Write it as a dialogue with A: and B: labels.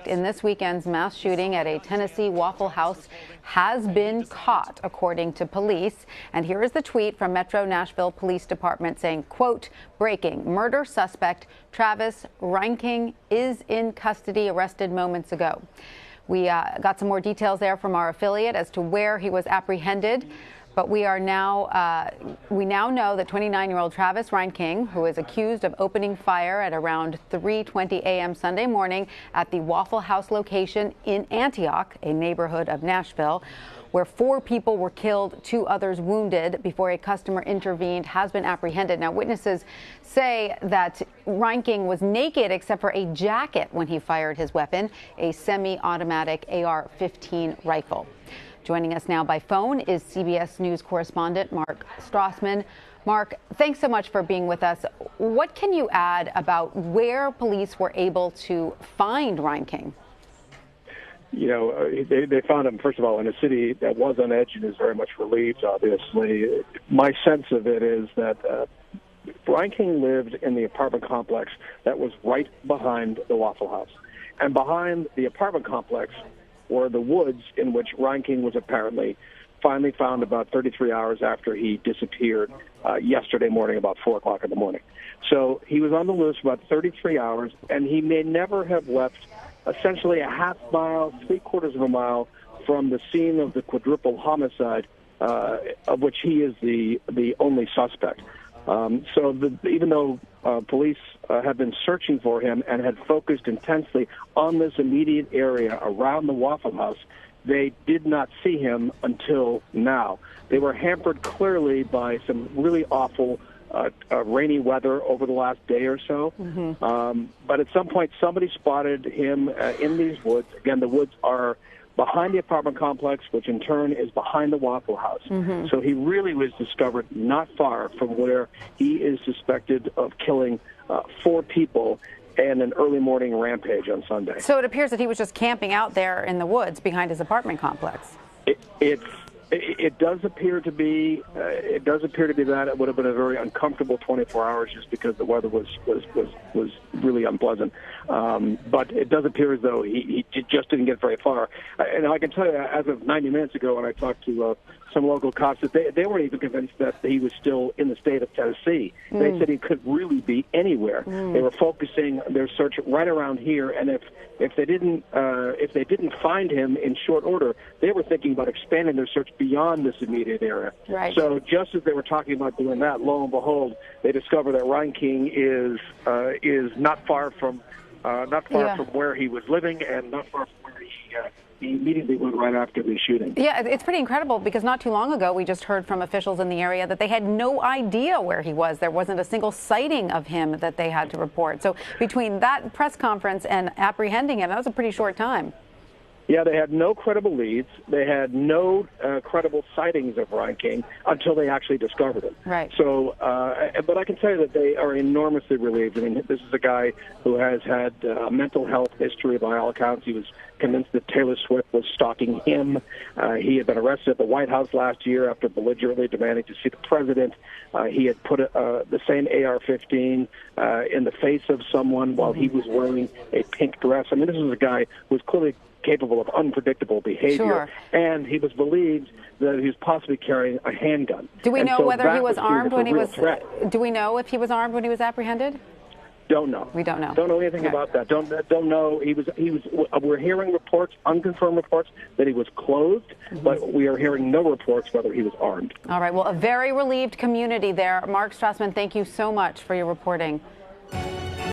A: suspect in this weekend's mass shooting at a Tennessee Waffle House has been caught, according to police. And here is the tweet from Metro Nashville Police Department saying, quote, breaking, murder suspect Travis Reinking is in custody, arrested moments ago. We got some more details there from our affiliate as to where he was apprehended. But we now know that 29-year-old Travis Reinking, who is accused of opening fire at around 3:20 a.m. Sunday morning at the Waffle House location in Antioch, a neighborhood of Nashville, where 4 people were killed, 2 others wounded before a customer intervened, has been apprehended. Now, witnesses say that Reinking was naked except for a jacket when he fired his weapon, a semi-automatic AR-15 rifle. Joining us now by phone is CBS News correspondent Mark Strassmann. Mark, thanks so much for being with us. What can you add about where police were able to find Reinking?
B: You know, they found him, first of all, in a city that was on edge and is very much relieved, obviously. My sense of it is that Reinking lived in the apartment complex that was right behind the Waffle House. And behind the apartment complex were the woods in which Reinking was apparently finally found about 33 hours after he disappeared yesterday morning, about 4 o'clock in the morning. So he was on the loose for about 33 hours, and he may never have left essentially a half mile, 3/4 of a mile from the scene of the quadruple homicide, of which he is the only suspect. Even though police have been searching for him and had focused intensely on this immediate area around the Waffle House, they did not see him until now. They were hampered clearly by some really awful rainy weather over the last day or so. But at some point, somebody spotted him in these woods. Again, the woods are behind the apartment complex, which in turn is behind the Waffle House. So he really was discovered not far from where he is suspected of killing 4 people in an early morning rampage on Sunday.
A: So it appears that he was just camping out there in the woods behind his apartment complex.
B: It does appear to be. It does appear to be that it would have been a very uncomfortable 24 hours just because the weather was really unpleasant. But it does appear as though he just didn't get very far. And I can tell you, as of 90 minutes ago, when I talked to some local cops, that they weren't even convinced that he was still in the state of Tennessee. They said he could really be anywhere. They were focusing their search right around here, and if they didn't find him in short order, they were thinking about expanding their search beyond this immediate area.
A: Right.
B: So just as they were talking about doing that, lo and behold, they discover that Reinking is not far from from where he was living and not far from where he immediately went right after the shooting.
A: Yeah, it's pretty incredible because not too long ago we just heard from officials in the area that they had no idea where he was. There wasn't a single sighting of him that they had to report. So between that press conference and apprehending him, that was a pretty short time.
B: Yeah, they had no credible leads. They had no credible sightings of Reinking until they actually discovered him.
A: Right.
B: So, but I can tell you that they are enormously relieved. I mean, this is a guy who has had a mental health history by all accounts. He was convinced that Taylor Swift was stalking him. He had been arrested at the White House last year after belligerently demanding to see the president. He had put the same AR-15 in the face of someone while he was wearing a pink dress. I mean, this is a guy who was clearly capable of unpredictable behavior, and he was believed that he was possibly carrying a handgun.
A: Do we know whether he was armed when he was? Do we know if he was armed when he was apprehended?
B: Don't know.
A: We don't know.
B: Don't know anything about that. Don't know. He was. We're hearing reports, unconfirmed reports, that he was clothed, but we are hearing no reports whether he was armed.
A: All right. Well, a very relieved community there. Mark Strassmann, thank you so much for your reporting.